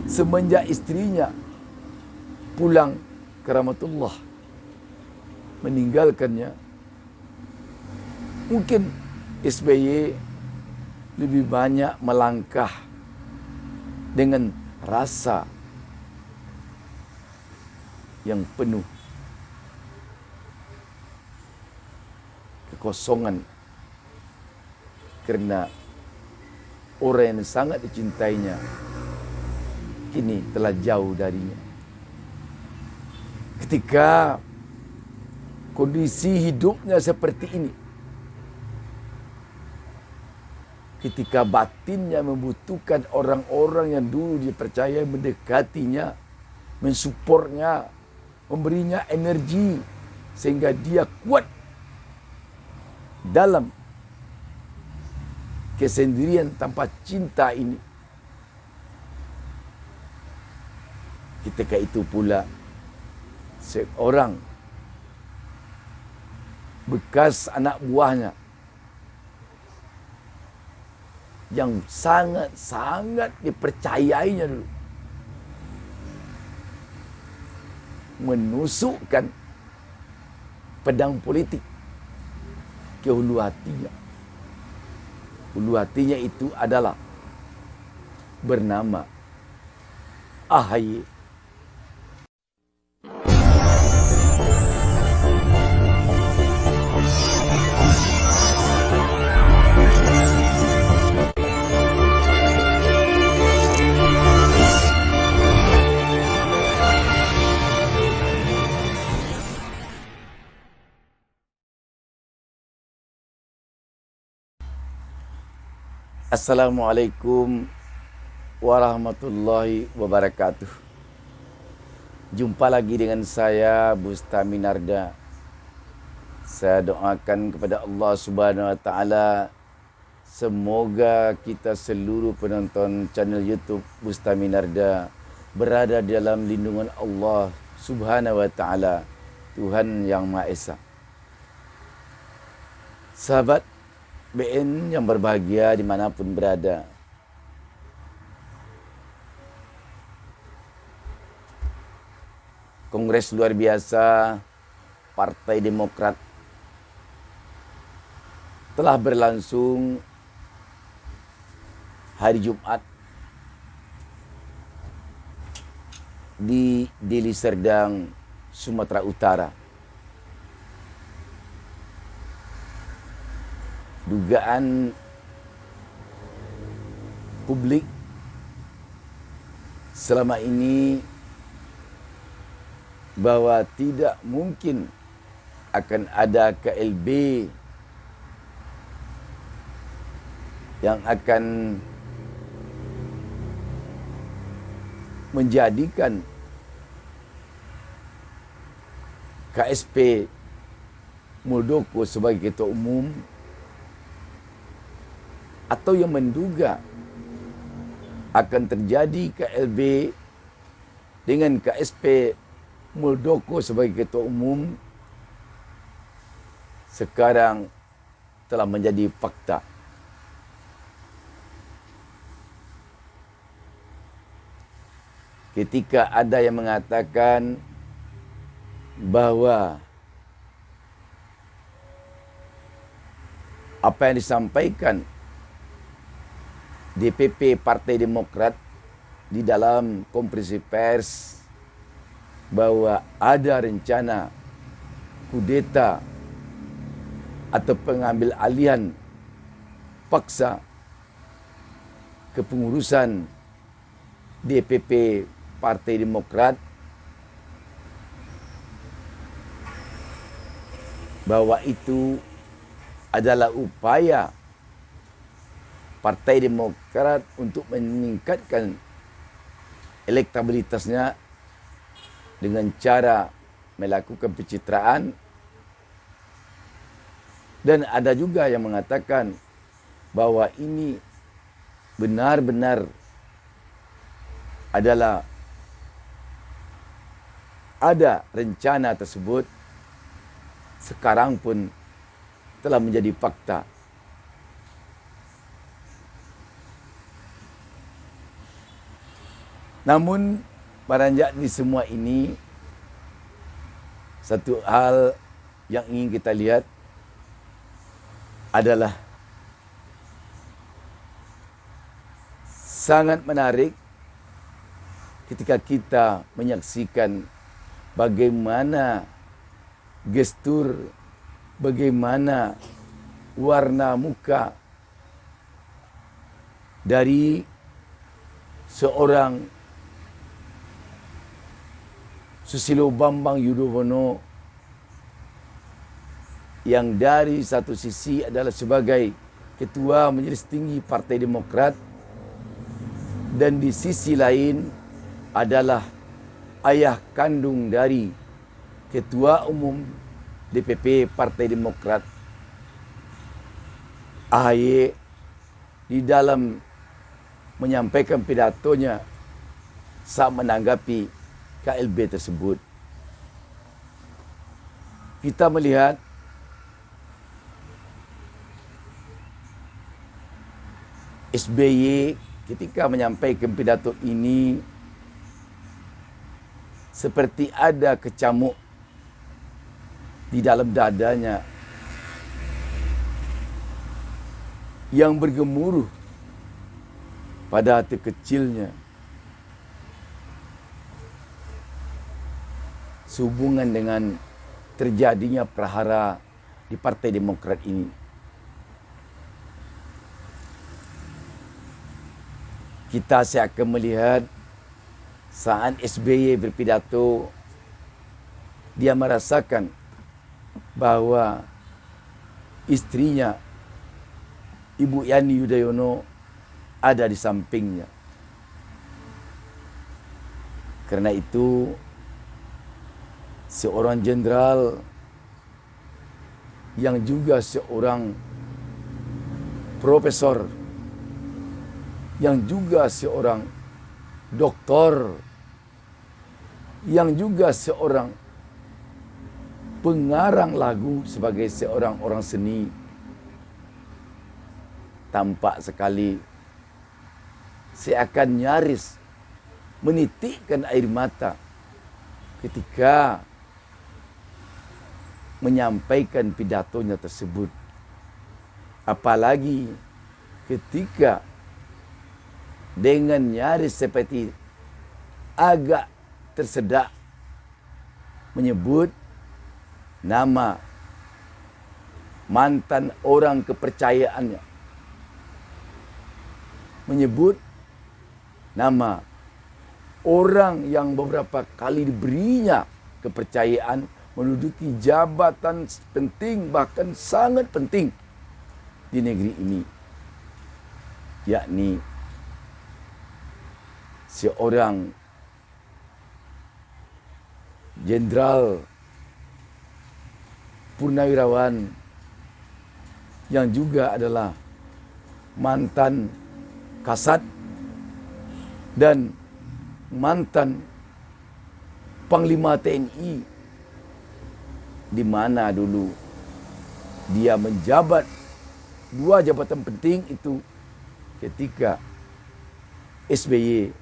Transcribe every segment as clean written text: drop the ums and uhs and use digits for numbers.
semenjak istrinya pulang ke rahmatullah, meninggalkannya, mungkin SBY lebih banyak melangkah dengan rasa yang penuh kekosongan karena orang yang sangat dicintainya kini telah jauh darinya. Ketika kondisi hidupnya seperti ini, ketika batinnya membutuhkan orang-orang yang dulu dia percaya mendekatinya, mensupportnya, memberinya energi sehingga dia kuat dalam kesendirian tanpa cinta ini. Ketika itu pula seorang bekas anak buahnya yang sangat-sangat dipercayainya dulu menusukkan pedang politik ke hulu hatinya. Hulu hatinya itu adalah bernama AHY. Assalamualaikum warahmatullahi wabarakatuh. Jumpa lagi dengan saya Bustami Narda. Saya doakan kepada Allah Subhanahu wa taala semoga kita seluruh penonton channel YouTube Bustami Narda berada dalam lindungan Allah Subhanahu wa taala, Tuhan yang Maha Esa. Sahabat BN yang berbahagia dimanapun berada, Kongres luar biasa Partai Demokrat telah berlangsung hari Jumat di Deli Serdang, Sumatera Utara. Dugaan publik selama ini bahwa tidak mungkin akan ada KLB yang akan menjadikan KSP Muldoko sebagai ketua umum, atau yang menduga akan terjadi KLB dengan KSP Muldoko sebagai ketua umum, sekarang telah menjadi fakta. Ketika ada yang mengatakan bahwa apa yang disampaikan DPP Partai Demokrat di dalam konferensi pers bahwa ada rencana kudeta atau pengambil alihan paksa kepengurusan DPP Partai Demokrat, bahwa itu adalah upaya Partai Demokrat untuk meningkatkan elektabilitasnya dengan cara melakukan pencitraan. Dan ada juga yang mengatakan bahwa ini benar-benar adalah ada rencana tersebut, sekarang pun telah menjadi fakta. Namun beranjak di semua ini, satu hal yang ingin kita lihat adalah sangat menarik ketika kita menyaksikan bagaimana gestur, bagaimana warna muka dari seorang Susilo Bambang Yudhoyono yang dari satu sisi adalah sebagai ketua Majelis Tinggi Partai Demokrat dan di sisi lain adalah ayah kandung dari Ketua Umum DPP Partai Demokrat AHY di dalam menyampaikan pidatonya saat menanggapi KLB tersebut. Kita melihat SBY ketika menyampaikan pidato ini seperti ada kecamuk di dalam dadanya yang bergemuruh pada hati kecilnya sehubungan dengan terjadinya prahara di Partai Demokrat ini. Kita seakan melihat saat SBY berpidato, dia merasakan bahwa istrinya, Ibu Yani Yudhoyono, ada di sampingnya. Karena itu, seorang jenderal yang juga seorang profesor, yang juga seorang doktor, yang juga seorang pengarang lagu sebagai seorang orang seni, tampak sekali seakan nyaris menitikkan air mata ketika menyampaikan pidatonya tersebut. Apalagi ketika dengan nyaris seperti agak tersedak menyebut nama mantan orang kepercayaannya, menyebut nama orang yang beberapa kali diberinya kepercayaan menduduki jabatan penting, bahkan sangat penting di negeri ini, yakni seorang jenderal purnawirawan yang juga adalah mantan Kasat dan mantan Panglima TNI, di mana dulu dia menjabat dua jabatan penting itu ketika SBY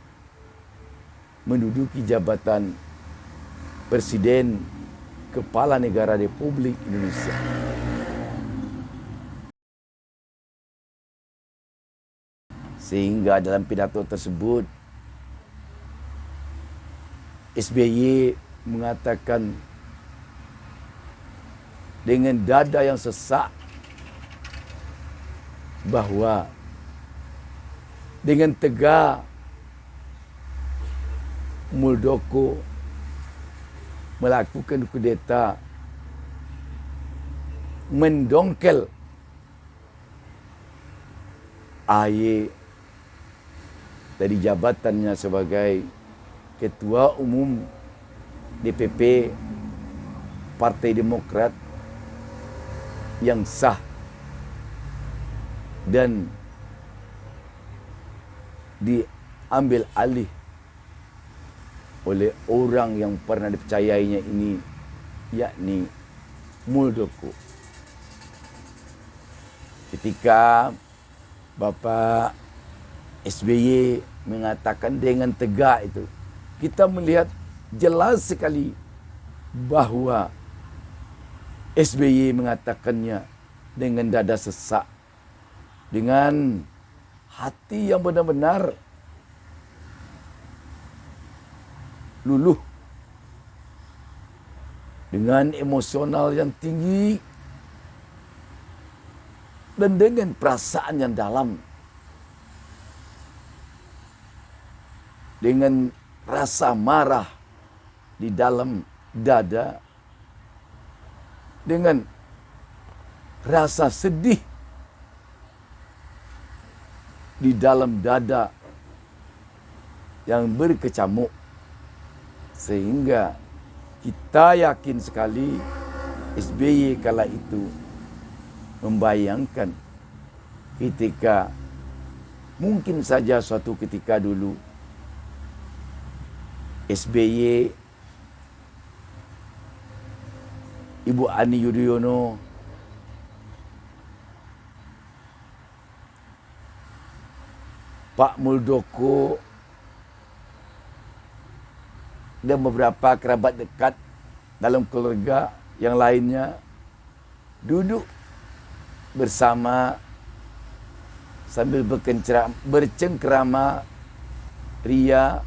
menduduki jabatan Presiden Kepala Negara Republik Indonesia. Sehingga dalam pidato tersebut SBY mengatakan dengan dada yang sesak bahwa dengan tegar Muldoko melakukan kudeta, mendongkel AHY dari jabatannya sebagai Ketua Umum DPP Partai Demokrat yang sah dan diambil alih oleh orang yang pernah dipercayainya ini, yakni Muldoko. Ketika Bapak SBY mengatakan dengan tegak itu, kita melihat jelas sekali bahwa SBY mengatakannya dengan dada sesak, dengan hati yang benar-benar luluh, dengan emosional yang tinggi, dan dengan perasaan yang dalam, dengan rasa marah di dalam dada, dengan rasa sedih di dalam dada yang berkecamuk, sehingga kita yakin sekali SBY kala itu membayangkan ketika mungkin saja suatu ketika dulu SBY, Ibu Ani Yudhoyono, Pak Muldoko, dan beberapa kerabat dekat dalam keluarga yang lainnya duduk bersama sambil bercengkerama ria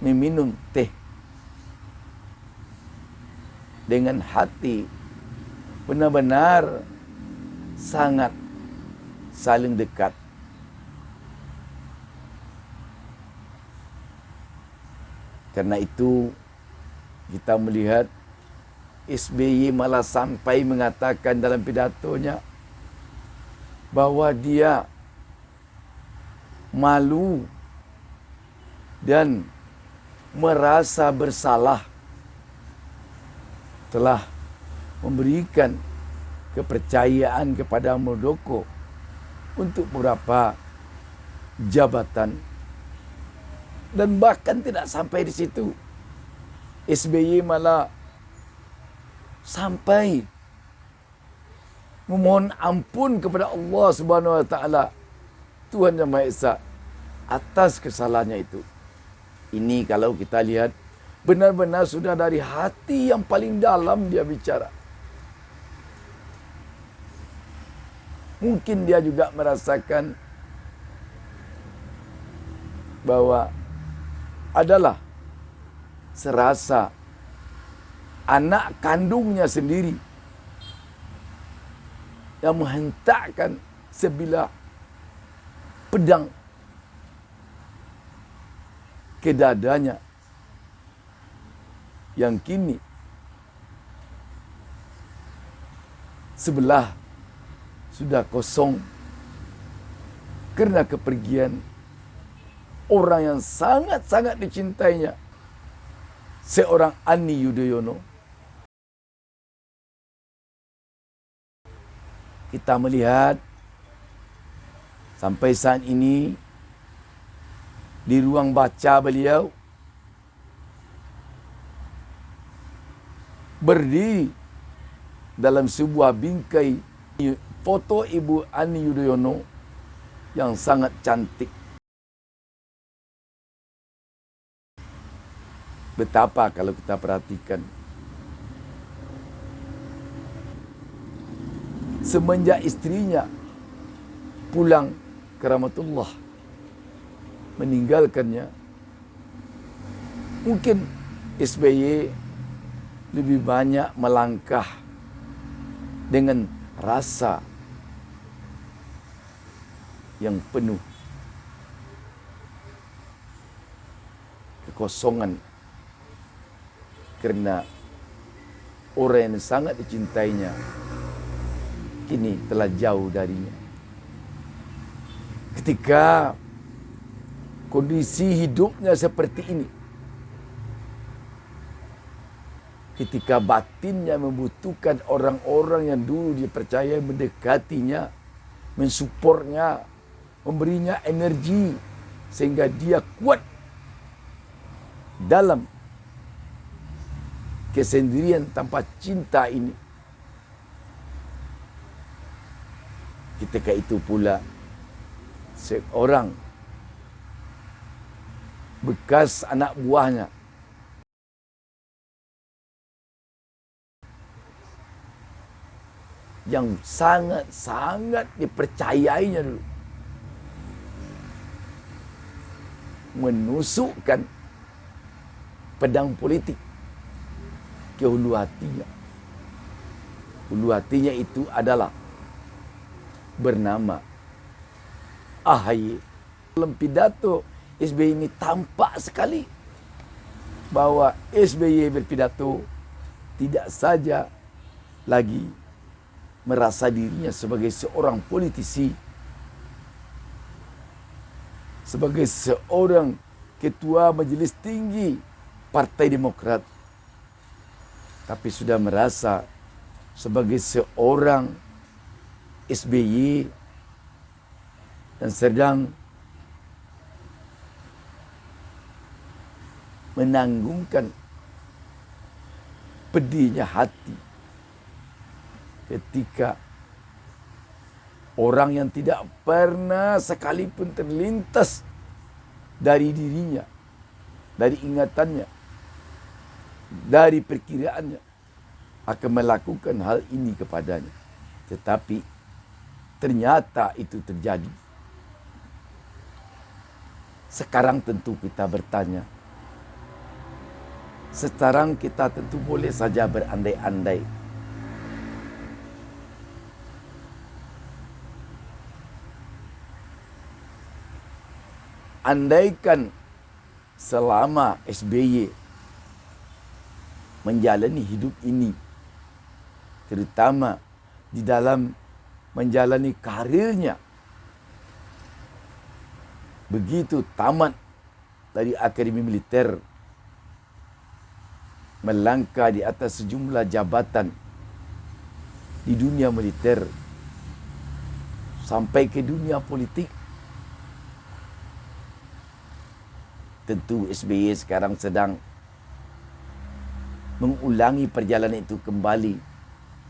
meminum teh dengan hati benar-benar sangat saling dekat. Karena itu kita melihat SBY malah sampai mengatakan dalam pidatonya bahwa dia malu dan merasa bersalah telah memberikan kepercayaan kepada Muldoko untuk beberapa jabatan. Dan bahkan tidak sampai di situ, SBY malah sampai memohon ampun kepada Allah Subhanahu wa taala, Tuhan Yang Maha Esa, atas kesalahannya itu. Ini kalau kita lihat benar-benar sudah dari hati yang paling dalam dia bicara. Mungkin dia juga merasakan bahwa adalah serasa anak kandungnya sendiri yang menghentakkan sebilah pedang ke dadanya yang kini sebelah sudah kosong karena kepergian orang yang sangat-sangat dicintainya, seorang Ani Yudhoyono. Kita melihat sampai saat ini di ruang baca beliau berdiri dalam sebuah bingkai foto Ibu Ani Yudhoyono yang sangat cantik. Betapa kalau kita perhatikan, semenjak istrinya pulang ke rahmatullah, meninggalkannya, mungkin SBY lebih banyak melangkah dengan rasa yang penuh kekosongan, karena orang yang sangat dicintainya kini telah jauh darinya. Ketika kondisi hidupnya seperti ini, ketika batinnya membutuhkan orang-orang yang dulu dia percaya mendekatinya, mensupportnya, memberinya energi sehingga dia kuat dalam kesendirian tanpa cinta ini. Ketika itu pula seorang bekas anak buahnya. Yang sangat-sangat dipercayainya dulu. Menusukkan pedang politik ke hulu hatinya. Hulu hatinya itu adalah bernama AHY. Dalam pidato SBY ini tampak sekali bahwa SBY berpidato tidak saja lagi merasa dirinya sebagai seorang politisi, sebagai seorang ketua majelis tinggi Partai Demokrat, tapi sudah merasa sebagai seorang SBY dan sedang menanggungkan pedihnya hati ketika orang yang tidak pernah sekalipun terlintas dari dirinya, dari ingatannya, dari perkiraannya akan melakukan hal ini kepadanya. Tetapi ternyata itu terjadi. Sekarang tentu kita bertanya, sekarang kita tentu boleh saja berandai-andai. Andaikan selama SBY menjalani hidup ini, terutama di dalam menjalani karirnya, begitu tamat dari Akademi Militer, melangkah di atas sejumlah jabatan di dunia militer, sampai ke dunia politik, tentu SBY sekarang sedang mengulangi perjalanan itu kembali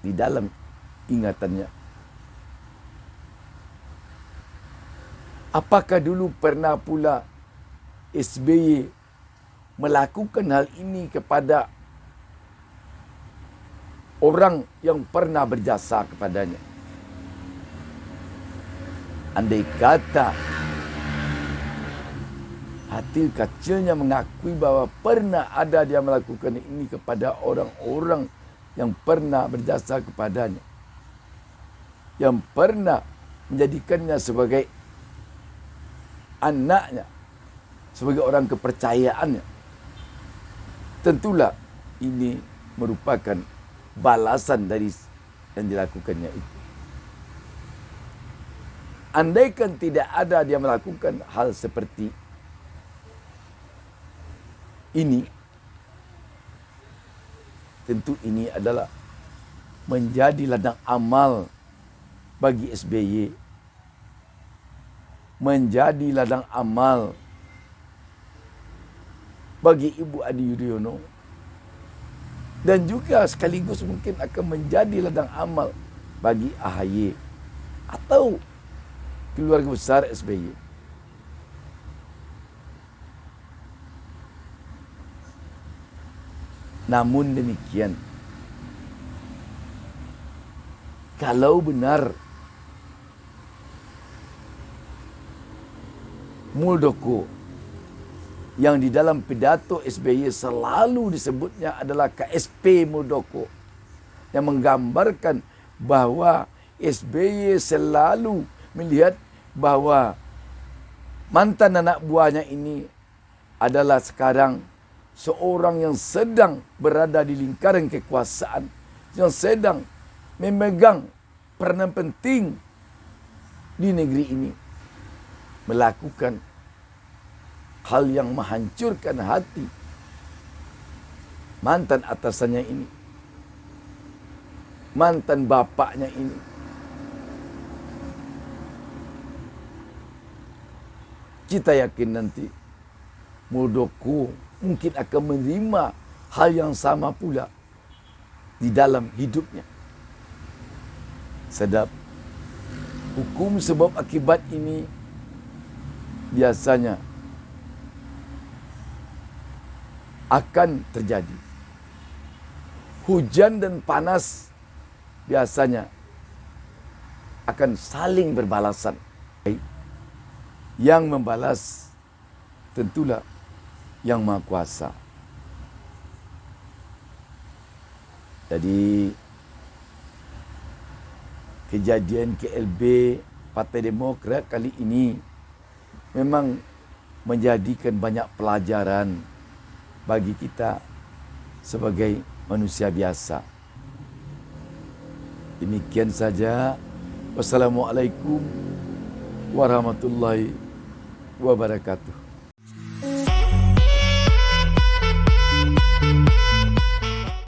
di dalam ingatannya. Apakah dulu pernah pula SBY melakukan hal ini kepada orang yang pernah berjasa kepadanya? Andai kata hati kecilnya mengakui bahwa pernah ada dia melakukan ini kepada orang-orang yang pernah berjasa kepadanya, yang pernah menjadikannya sebagai anaknya, sebagai orang kepercayaannya, tentulah ini merupakan balasan dari yang dilakukannya itu. Andaikan tidak ada dia melakukan hal seperti ini, tentu ini adalah menjadi ladang amal bagi SBY, menjadi ladang amal bagi Ibu Adi Yudhoyono, dan juga sekaligus mungkin akan menjadi ladang amal bagi AHY atau keluarga besar SBY. Namun demikian, kalau benar Muldoko yang di dalam pidato SBY selalu disebutnya adalah KSP Muldoko, yang menggambarkan bahwa SBY selalu melihat bahwa mantan anak buahnya ini adalah sekarang seorang yang sedang berada di lingkaran kekuasaan, yang sedang memegang peranan penting di negeri ini, melakukan hal yang menghancurkan hati mantan atasannya ini, mantan bapaknya ini. Kita yakin nanti Muldoko mungkin akan menerima hal yang sama pula di dalam hidupnya. Sedap. Hukum sebab akibat ini biasanya akan terjadi. Hujan dan panas biasanya akan saling berbalasan. Yang membalas tentulah Yang Maha Kuasa. Jadi kejadian KLB Partai Demokrat kali ini memang menjadikan banyak pelajaran bagi kita sebagai manusia biasa. Demikian saja. Wassalamualaikum warahmatullahi wabarakatuh.